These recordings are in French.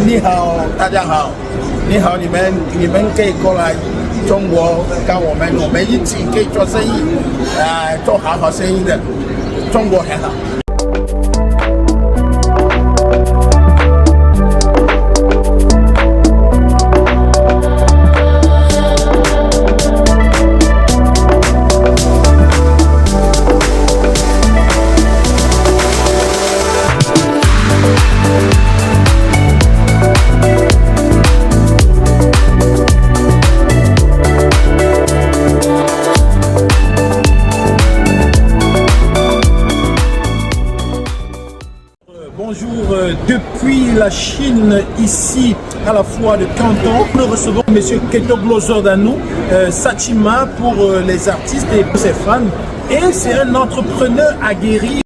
你好，大家好，你好，你们可以过来中国跟我们一起可以做生意，做好生意的，中国很好。Bonjour, depuis la Chine, ici à la foire de Canton, nous recevons M. Ketoglo Giordano, Satima pour les artistes et pour ses fans. Et c'est un entrepreneur aguerri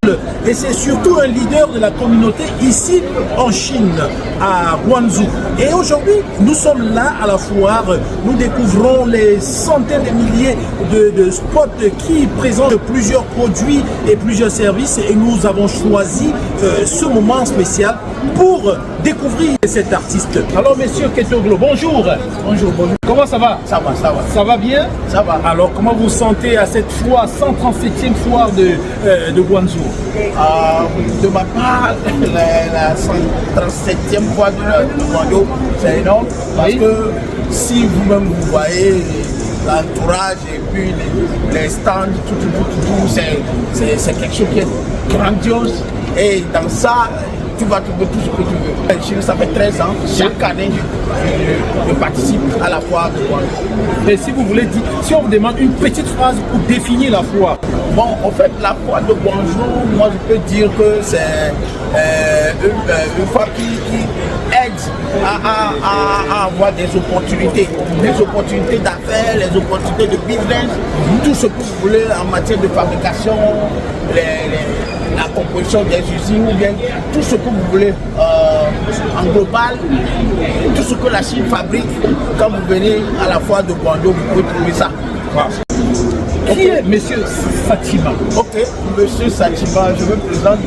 et c'est surtout un leader de la communauté ici en Chine, à Guangzhou. Et aujourd'hui, nous sommes là à la foire, nous découvrons les centaines de milliers de spots qui présentent plusieurs produits et plusieurs services et nous avons choisi ce moment spécial pour découvrir cet artiste. Alors monsieur Ketoglo, bonjour. Bonjour, bonjour. Comment ça va? Ça va, ça va. Ça va bien? Ça va. Alors comment vous sentez à cette foire, 137e foire de Guangzhou? De ma part, la 137e fois de Guangzhou, c'est énorme parce que si vous-même vous voyez l'entourage et puis les stands, tout c'est quelque chose qui est grandiose et dans ça, tu vas trouver tout ce que tu veux. Chine, ça fait 13 ans, chaque année je participe à la foire de Guangzhou. Et si vous voulez dire, si on vous demande une petite phrase pour définir la foire? Bon, en fait, la foire de Guangzhou, moi je peux dire que c'est une foire qui aide à avoir des opportunités d'affaires, les opportunités de business, tout ce que vous voulez en matière de fabrication, la composition des usines ou bien tout ce que vous voulez en global, tout ce que la Chine fabrique. Quand vous venez à la foire de Guangzhou, vous pouvez trouver ça. Qui est Monsieur Satima? Ok, Monsieur Satima, je me présente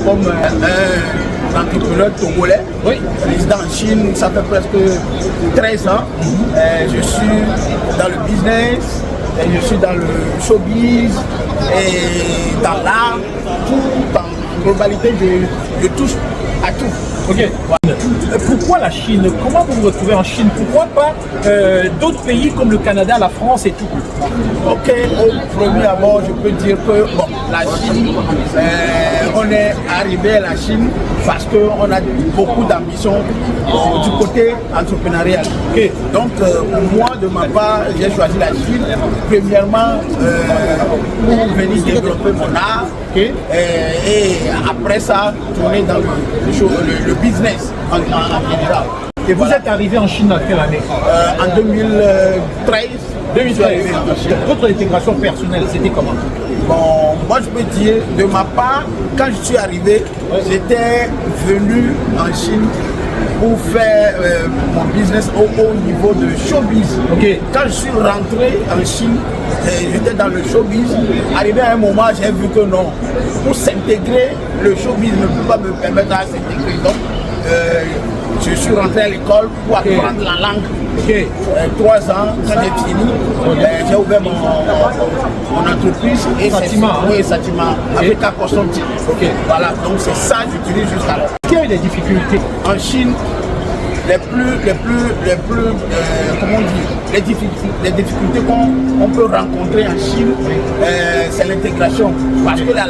comme un entrepreneur togolais, résident en Chine, ça fait presque 13 ans. Je suis dans le business, et je suis dans le showbiz et dans l'art, tout en globalité, je touche à tout. Ok. Pourquoi la Chine? Comment vous vous retrouvez en Chine? Pourquoi pas d'autres pays comme le Canada, la France et tout? Ok, au premier abord, je peux dire que bon, la Chine, on est arrivé à la Chine parce qu'on a beaucoup d'ambition du côté entrepreneurial. Okay. Donc, moi, de ma part, j'ai choisi la Chine, premièrement, pour venir développer mon art. Okay. Et après ça, tourner dans le business en général. Et vous êtes arrivé en Chine à quelle année? En 2013. 2013. Votre intégration personnelle, c'était comment? Bon, moi je peux dire, de ma part, quand je suis arrivé, j'étais venu en Chine pour faire mon business au niveau de showbiz. Okay. Quand je suis rentré en Chine, j'étais dans le showbiz. Arrivé à un moment, j'ai vu que non, pour s'intégrer, le showbiz ne peut pas me permettre de s'intégrer. Donc, je suis rentré à l'école pour apprendre la langue. 3 ans, quand j'ai fini, j'ai ouvert mon entreprise et Satima, oui, Satima, avec un consulting. Voilà, donc c'est ça que j'utilise jusqu'à là. Est-ce qu'il y a eu des difficultés? En Chine, comment dire, les difficultés qu'on peut rencontrer en Chine, c'est l'intégration. Parce que la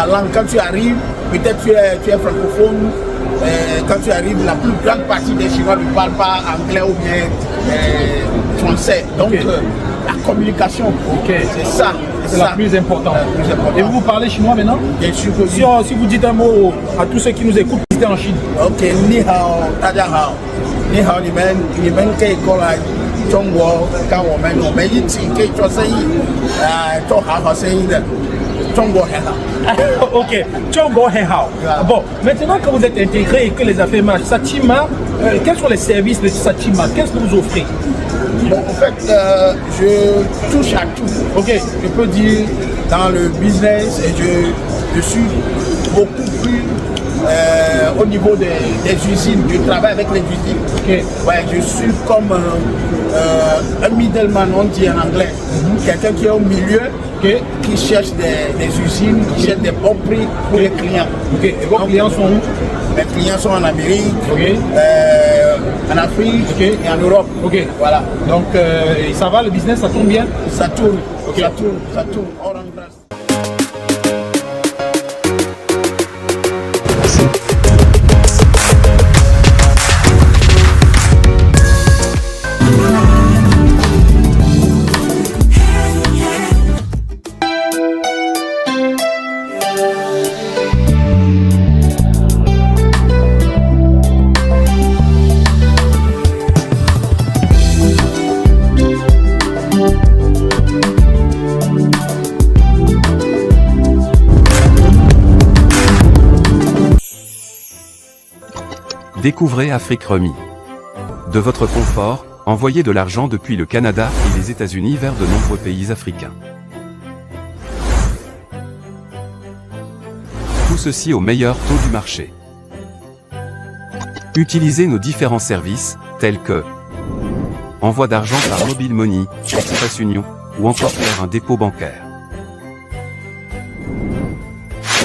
langue, quand tu arrives, peut-être tu es francophone, quand tu arrives, la plus grande partie des Chinois ne parlent pas anglais ou bien français. Donc la communication, c'est ça. C'est la plus importante. Et vous parlez chinois maintenant? Bien sûr. Si vous dites un mot à tous ceux qui nous écoutent, visitez en Chine. Ok, ni hao, daja hao. Ni hao,你们可以过来中国跟我们一起可以做生意，做好生意的。中国很好。Ok, Tchongo Hehao. Bon, maintenant que vous êtes intégré et que les affaires marchent, Satima, quels sont les services de Satima? Qu'est-ce que vous offrez? Bon, en fait, je touche à tout. Ok, je peux dire dans le business, et je suis beaucoup plus au niveau des usines, je travaille avec les usines. Ok. Ouais, je suis comme un middleman, on dit en anglais. Quelqu'un qui est au milieu, qui cherche des usines, qui cherche des bons prix pour les clients. Ok. Et vos clients sont où? Mes clients sont en Amérique, Ok. en Afrique Ok. et en Europe. Ok. Voilà. Donc, et ça va, le business, ça tourne bien? Ça tourne, Ok. ça tourne, ça tourne. On rend grâce. Découvrez Afrique Remi. De votre confort, envoyez de l'argent depuis le Canada et les États-Unis vers de nombreux pays africains. Tout ceci au meilleur taux du marché. Utilisez nos différents services, tels que envoi d'argent par Mobile Money, Express Union, ou encore faire un dépôt bancaire.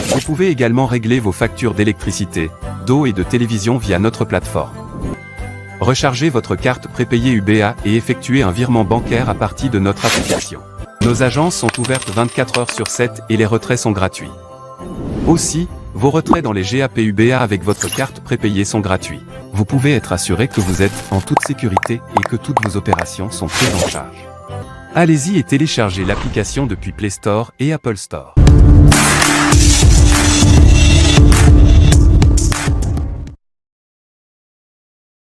Vous pouvez également régler vos factures d'électricité, d'eau et de télévision via notre plateforme. Rechargez votre carte prépayée UBA et effectuez un virement bancaire à partir de notre application. Nos agences sont ouvertes 24 heures sur 7 et les retraits sont gratuits. Aussi, vos retraits dans les GAP UBA avec votre carte prépayée sont gratuits. Vous pouvez être assuré que vous êtes en toute sécurité et que toutes vos opérations sont prises en charge. Allez-y et téléchargez l'application depuis Play Store et Apple Store.